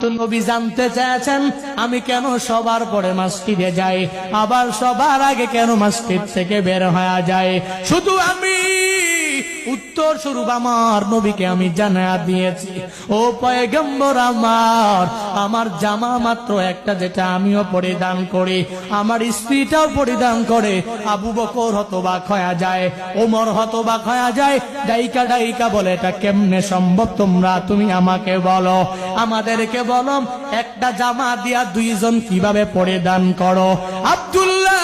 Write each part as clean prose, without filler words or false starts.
তো নবী জানতে চেয়েছেন আমি কেন সবার পরে মসজিদে যাই, আবার সবার আগে কেন মসজিদ থেকে বের হয়ে যায়। শুধু আমি উত্তর স্বরূপ আমার নবীকে আমি জানায়া দিয়েছি, ও পয়গম্বর আমার জামা মাত্র একটা, যেটা আমিও পরিধান করি, আমার স্ত্রীটাও পরিধান করে। আবু বকর হতবাক হয়ে যায়, ওমর হতবাক হয়ে যায়, ডাইকা ডাইকা বলে এটা কেমনে সম্ভব, তুমি আমাকে বলো, আমাদেরকে বলো একটা জামা দিয়া দুইজন কিভাবে পরিধান করো। আব্দুল্লাহ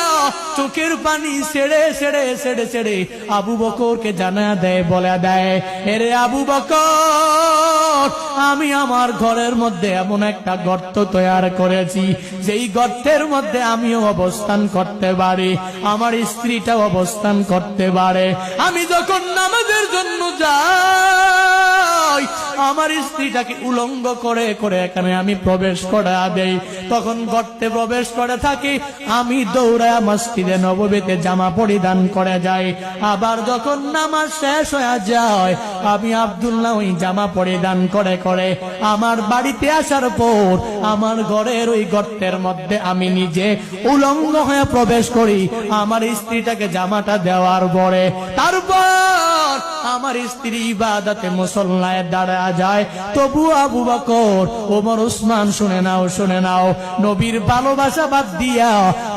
চোখের পানি ছেড়ে ছেড়ে ছেড়ে ছেড়ে আবু বকরকে জানা দেয়, বলে দেয়, এরে আবু বকর, আমি আমার ঘরের মধ্যে এমন একটা গর্ত তৈরি করেছি, যেই গর্তের মধ্যে আমিও অবস্থান করতে পারি, আমার স্ত্রীটাও অবস্থান করতে পারে। আমি যখন নামাজের জন্য যাই, আমার স্ত্রীটাকে উলঙ্গ করে করে এখানে আমি প্রবেশ করে দেই, তখন গর্তে প্রবেশ করে থাকি, আমি দৌড়ায় মসজিদে নববীতে জামা পরিধান করে যাই। আবার যখন নামাজ শেষ হয়ে যায়, আমি আব্দুল্লাহ ওই জামা পরিধান করে করে আমার বাড়িতে আসার পর আমার ঘরের ওই গর্তের মধ্যে আমি নিজে উলঙ্গ হয়ে প্রবেশ করি, আমার স্ত্রীটাকে জামাটা দেওয়ার পরে। তারপর আমার স্ত্রী ইবাদতে মুসল্লায় দাঁড়া যায়, তবু আবু বকর, ওমর, উসমান শুনে নাও, শুনে নাও, নবীর ভালোবাসা বাদ দিয়া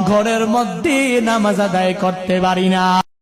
ঘরের মধ্যে নামাজ আদায় করতে পারি না।